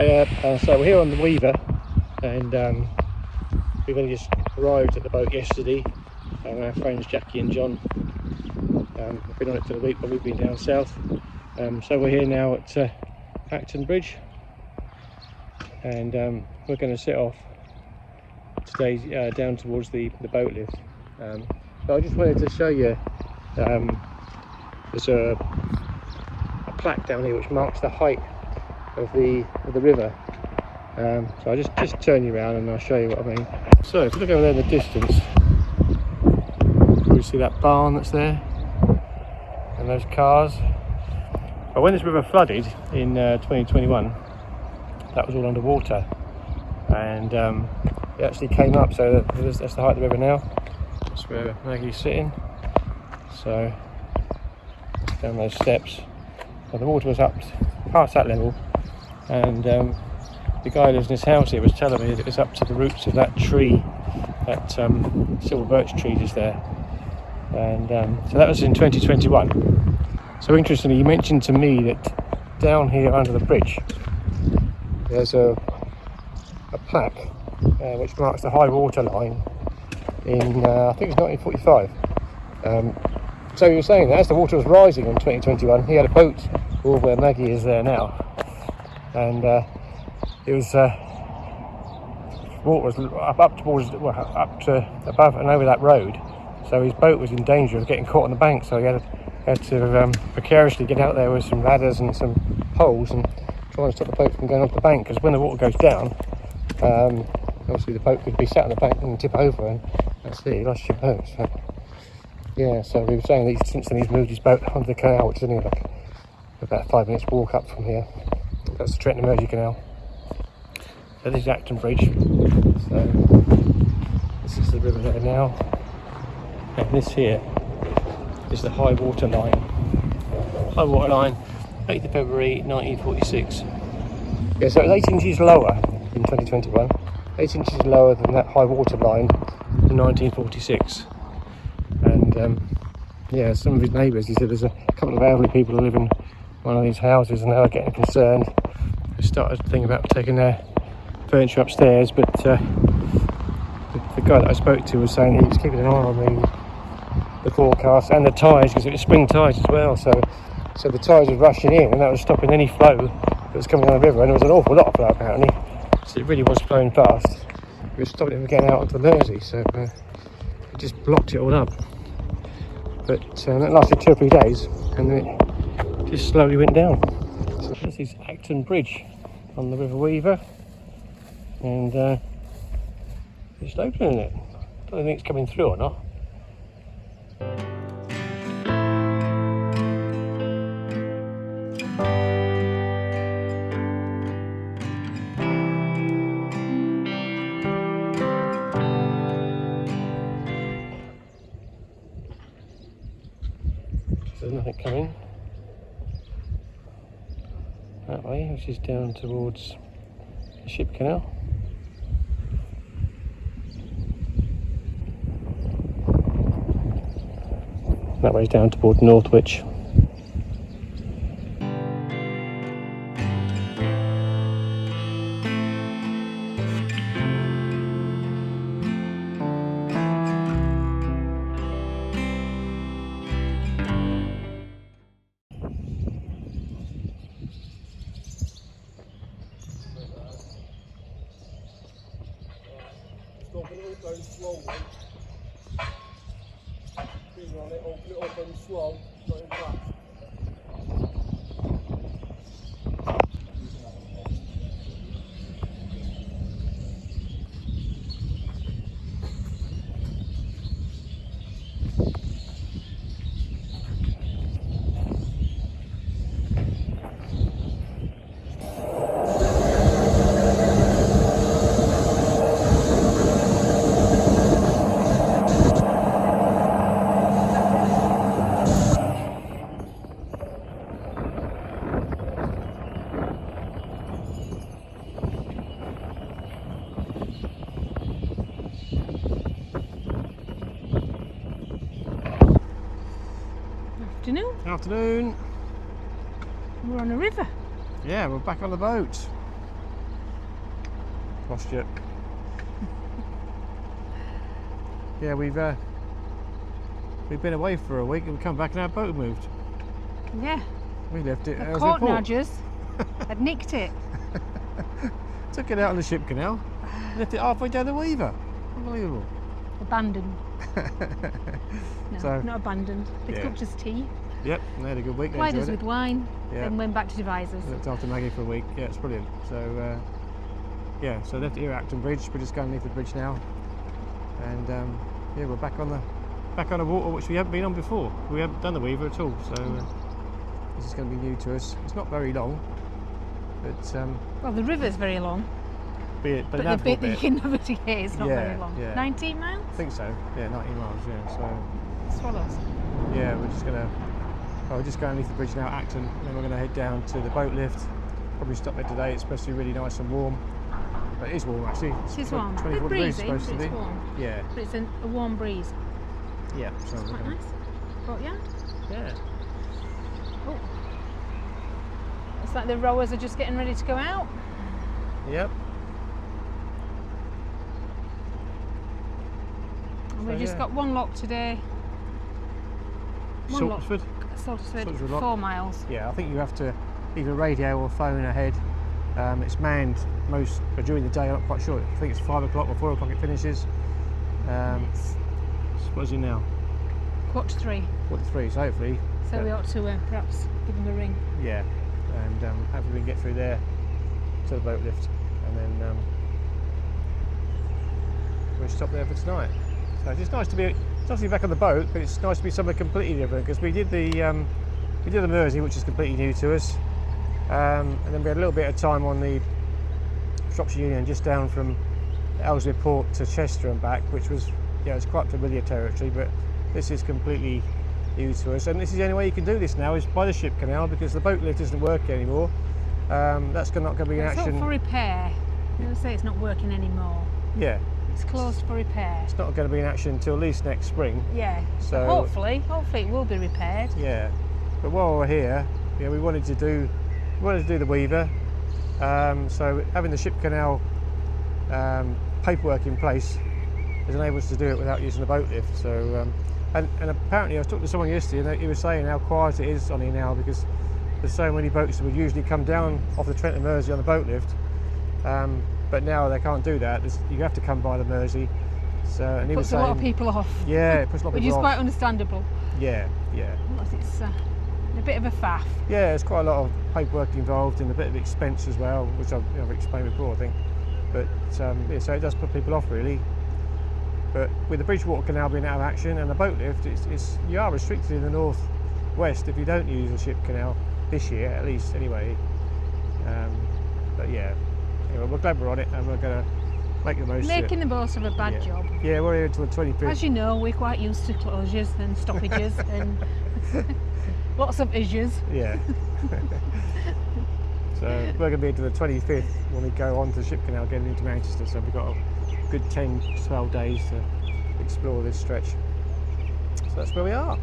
Hi, so we're here on the Weaver, and we've only just arrived at the boat yesterday. Our friends Jackie and John have been on it for the week, but we've been down south. So we're here now at Acton Bridge, and we're going to set off today down towards the boat lift. But I just wanted to show you, there's a plaque down here which marks the height of the river. So I'll just turn you around and I'll show you what I mean. So if you look over there in the distance, you see that barn that's there and those cars. But when this river flooded in 2021, that was all underwater, and it actually came up. So that's the height of the river now. That's where Maggie's sitting. So down those steps. So the water was up past that level, and the guy who lives in his house here was telling me that it was up to the roots of that tree, that silver birch tree just there. And so that was in 2021. So interestingly, you mentioned to me that down here under the bridge there's a plaque which marks the high water line in I think it's 1945. So you were saying that as the water was rising in 2021, he had a boat all where Maggie is there now, and it was water was up towards, well, up to above and over that road. So his boat was in danger of getting caught on the bank. So he had to precariously get out there with some ladders and some poles and try and stop the boat from going onto the bank. Because when the water goes down, obviously the boat could be sat on the bank and tip over, and that's it. You lost your boat. So, yeah. So he was saying that since then he's moved his boat onto the canal, which is only like about 5 minutes walk up from here. That's the Trent and Mersey Canal. So this is Acton Bridge. So this is the river there now, and this here is the high water line. High water line, 8th of February 1946. Yeah, so it was 8 inches lower in 2021. 8 inches lower than that high water line in 1946. And yeah, some of his neighbours, he said there's a couple of elderly people who live in one of these houses, and they were getting concerned. They started thinking about taking their furniture upstairs, but the guy that I spoke to was saying he was keeping an eye on the forecast and the tides, because it was spring tides as well. So the tides were rushing in, and that was stopping any flow that was coming down the river, and there was an awful lot of flow apparently. So it really was flowing fast. It was stopping it from getting out onto the Mersey, so it just blocked it all up. But that lasted 2 or 3 days, and then it just slowly went down. So this is Acton Bridge on the River Weaver, and just opening it. I don't think it's coming through or not. There's nothing coming that way, which is down towards the ship canal. That way's down towards Northwich. Slow, not in fast. Afternoon. We're on the river. Yeah, we're back on the boat. Lost you. Yeah, we've been away for a week and we come back and our boat moved. Yeah. We left it. The court nudgers had nicked it. Took it out on the ship canal. Left it halfway down the Weaver. Unbelievable. Abandoned. No, So, not abandoned. They cooked us tea. Yep, and they had a good week. Plied us with wine. Yeah. Then went back to devisers. Looked after Maggie for a week. Yeah, it's brilliant. So yeah, so left it here at Acton Bridge. We're just going underneath the bridge now, and yeah, we're back on the water, which we haven't been on before. We haven't done the Weaver at all, so this is going to be new to us. It's not very long, but well, the river's very long. but But the bit that you can navigate is not very long. Yeah. 19 miles? I think so. Yeah, 19 miles. Yeah. So Swallows. yeah, we're just going underneath the bridge now at Acton, and then we're going to head down to the boat lift. Probably stop there today. It's supposed to be really nice and warm. But it is warm actually. It is warm. 24 A bit degrees breezy, supposed to but be. it's warm. Yeah. But it's a warm breeze. Yeah. So It's we're quite gonna- nice. Boatyard. Yeah. Oh. It's like the rowers are just getting ready to go out. Yep. And we've So, just yeah. got one lock today. One lock. Salford. Salford, Salford lock. 4 miles. Yeah, I think you have to either radio or phone ahead. It's manned during the day. I'm not quite sure. I think it's 5 o'clock or 4 o'clock it finishes. It's What is it now? 2:45. 43. So hopefully. So we ought to perhaps give them a ring. Yeah, and hopefully we can get through there to the boat lift, and then we'll stop there for tonight. So it's nice to be back on the boat, but it's nice to be somewhere completely different, because we did the Mersey, which is completely new to us, and then we had a little bit of time on the Shropshire Union just down from Ellesmere Port to Chester and back, which was it's quite familiar territory, but this is completely new to us, and this is the only way you can do this now is by the ship canal, because the boat lift doesn't work anymore. That's not going to be in It's action. up for repair. They say it's not working anymore. Yeah, It's closed for repair. it's not going to be in action until at least next spring. Yeah. So hopefully it will be repaired. yeah, but while we're here, we wanted to do the Weaver. So having the ship canal paperwork in place has enabled us to do it without using the boat lift. So and apparently I was talking to someone yesterday, and he was saying how quiet it is on here now, because there's so many boats that would usually come down off the Trent and Mersey on the boat lift, but now they can't do that. You have to come by the Mersey. So and he was Puts saying, a lot of people off. yeah, it puts a lot of Which people is off. quite understandable. Yeah. Because it's a bit of a faff. Yeah, there's quite a lot of paperwork involved and a bit of expense as well, which I've explained before, I think. But yeah, so it does put people off really. But with the Bridgewater Canal being out of action and the boat lift, you are restricted in the north-west if you don't use the ship canal this year, at least anyway. But yeah, anyway, we're glad we're on it, and we're going to make the most of it. Making the most of a bad job. Yeah, we're here until the 25th. As you know, we're quite used to closures and stoppages and lots of issues. Yeah. So we're going to be into the 25th when we go on to the ship canal getting into Manchester, so we've got a good 10-12 days to explore this stretch. So that's where we are.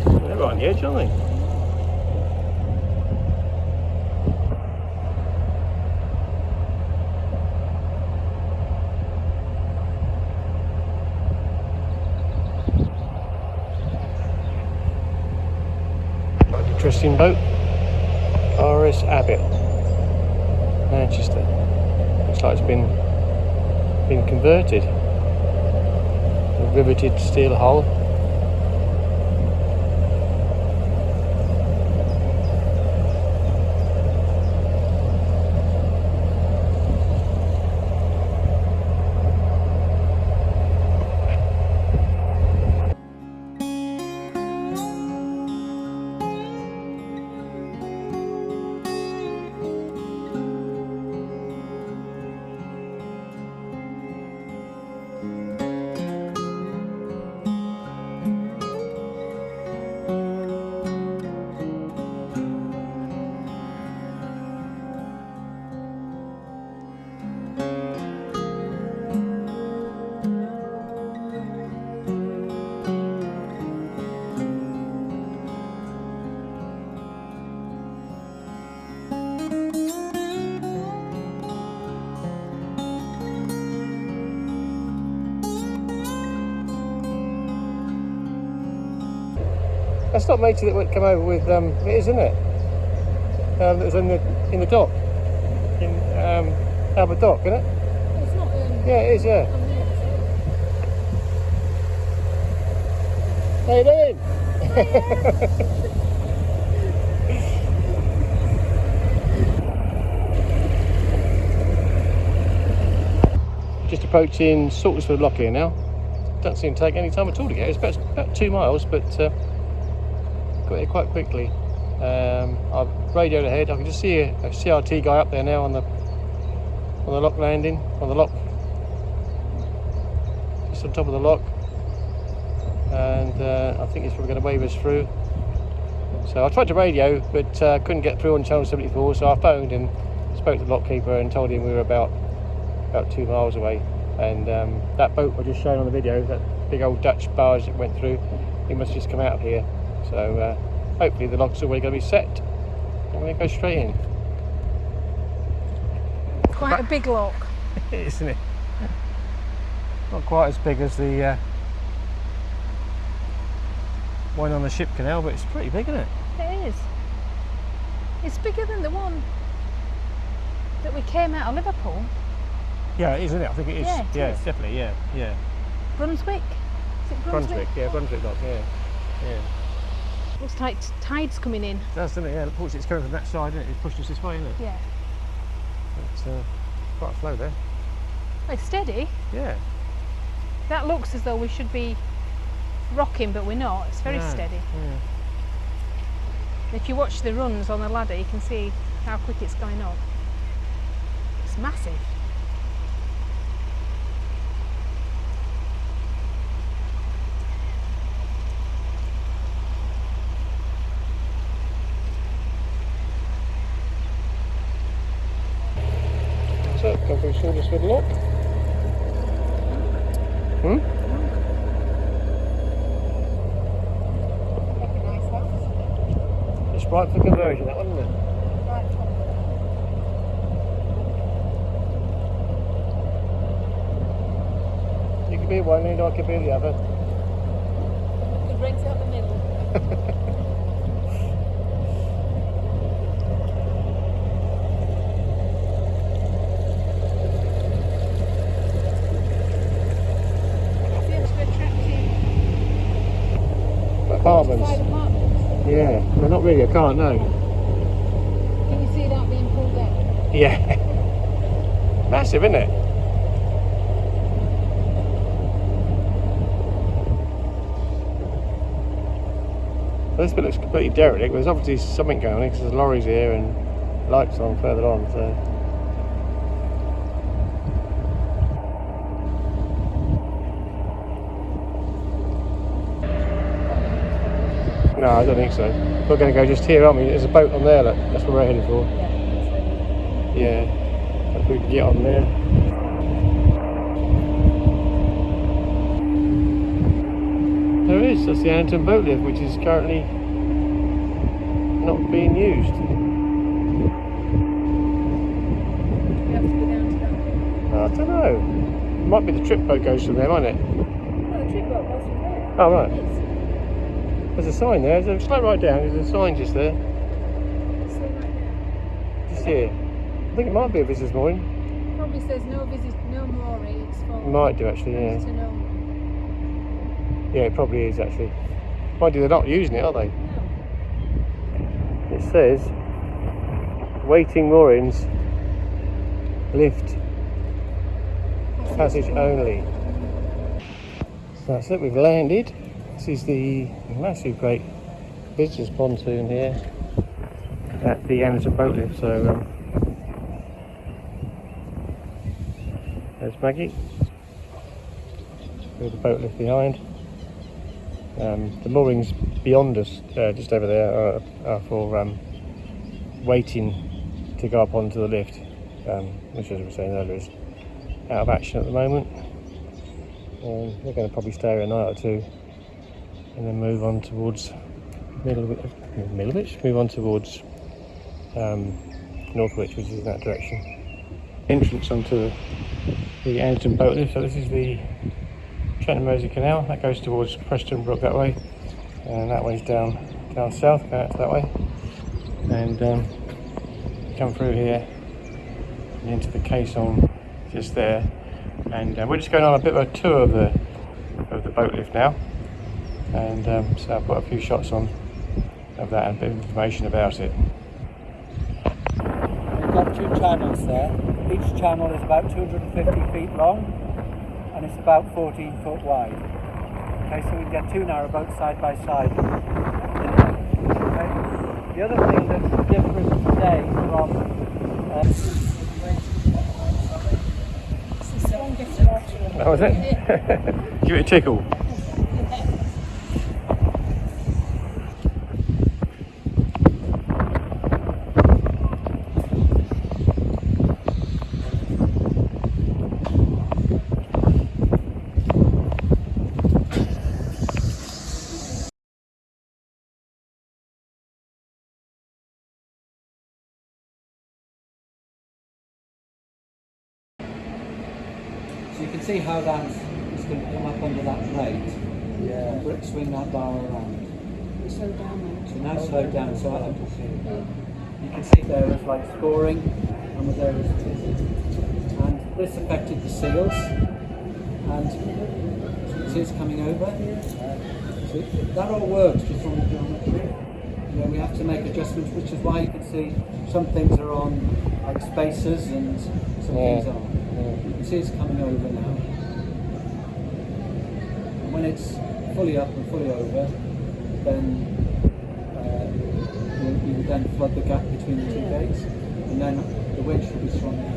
They're right on the edge, aren't they? Quite an interesting boat. RS Abbott, Manchester. Looks like it's been converted. A riveted steel hull. That's not matey that would come over with. It is, isn't it? That was in the dock, in Albert Dock, isn't it? It's not. Yeah, it is. Yeah. On there, is it? How you doing? Just approaching Saltersford Lock here now. Don't seem to take any time at all to get. It's about 2 miles, but got here quite quickly. I've radioed ahead. I can just see a CRT guy up there now on the lock landing, on the lock, just on top of the lock, and I think he's probably going to wave us through. So I tried to radio, but couldn't get through on channel 74. So I phoned and spoke to the lock keeper and told him we were about 2 miles away. And that boat I just showed on the video, that big old Dutch barge that went through, he must just come out of here. So hopefully the lock's already going to be set and we're going to go straight in. Quite a big lock. Isn't it? Not quite as big as the one on the ship canal, but it's pretty big, isn't it? It is. It's bigger than the one that we came out of Liverpool. Yeah, it is, isn't it? I think it is. Yeah, it is. Definitely. Yeah. Brunswick? Is it Brunswick? Yeah, Brunswick Dock. Yeah. Looks like tide's coming in. It does, doesn't it? Yeah, look, it's coming from that side, isn't it? It's pushed us this way, isn't it? Yeah. It's quite a flow there. It's steady. Yeah. That looks as though we should be rocking, but we're not. It's very No, steady. Yeah. If you watch the runs on the ladder, you can see how quick it's going up. It's massive. So, come through Saltersford Lock. Nice house. It's right for conversion, that one, isn't it? Right. You could be one end, I could be the other. Could rent out the middle. Apartments. Side apartments. Yeah. Well, not really. I can't. No. Can you see that being pulled down? Yeah. Massive, isn't it? Well, this bit looks completely derelict. There's obviously something going on because there's lorries here and lights on further on. So. No, I don't think so. We're going to go just here, aren't we? There's a boat on there. Look. That's what we're heading for. Yeah. If we can get on there. There is. That's the Anderton Boat Lift, which is currently not being used. We have to go down to that. I don't know. Might be the trip boat goes from there, might it? No, the trip boat goes from there. Oh, right. It is. There's a sign there. There's a slope right down. There's a sign just there. So right there. Just here. I think it might be a visitor's mooring. Probably says no visit, no mooring. It's for It might do actually, yeah. to know. Yeah, it probably is actually. Mind you, they're not using it, are they? No. It says waiting moorings, lift, passage only. So that's it, we've landed. This is the massive great visitors pontoon here at the Anderton Boat Lift. So there's Maggie with the boat lift behind. The moorings beyond us, just over there, are for waiting to go up onto the lift, which, as we were saying earlier, is out of action at the moment. We're going to probably stay here a night or two, and then move on towards move on towards Northwich, which is in that direction. Entrance onto the Anderton Boat Lift. So this is the Trent and Mersey Canal that goes towards Preston Brook that way, and that way's down south, going out that way, and come through here and into the caisson just there, and we're just going on a bit of a tour of the boat lift now, and so I've put a few shots on of that and a bit of information about it. We've got 2 channels there. Each channel is about 250 feet long and it's about 14 foot wide. Okay, so we can get 2 narrowboats side by side. Okay. The other thing that's different today from That was it? Give it a tickle. So you can see how that's going to come up under that plate. Yeah. And swing that bar around. Slow down then. So now slow down. So you can see there is like scoring, and there is, and this affected the seals, and see it's coming over. So that all works just on the geometry. You know, we have to make adjustments, which is why you can see some things are on like spacers and some things aren't. You can see it's coming over now. And when it's fully up and fully over, then you would then flood the gap between the 2 gates, and then the winch will be strong enough.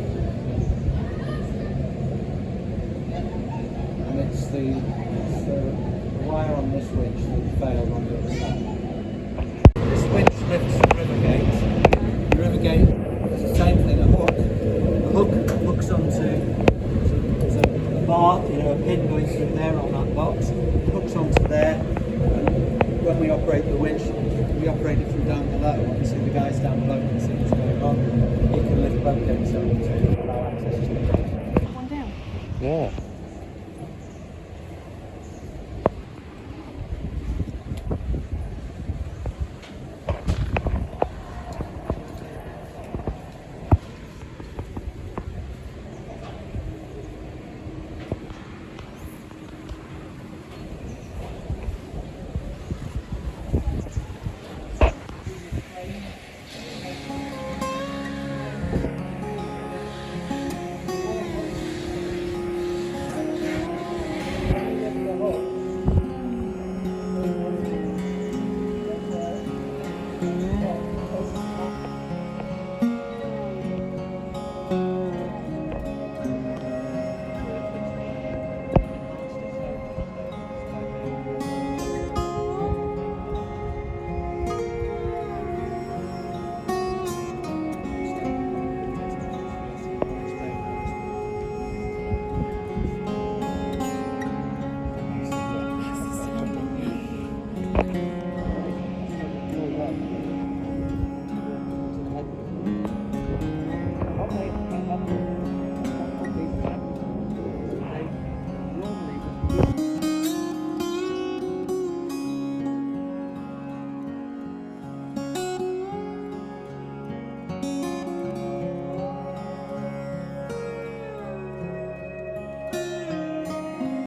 And it's the wire on this winch that failed on the other side. This winch lifts the river gate. The river gate is the same thing, a hook. The hook hooks onto, so there's a bar, you know, a pin going through there on that box, hooks onto there, and when we operate the winch, we operate it from down below. Obviously the guys down below can see what's going on. He can lift both gates up to allow access to the gate. One down. Yeah.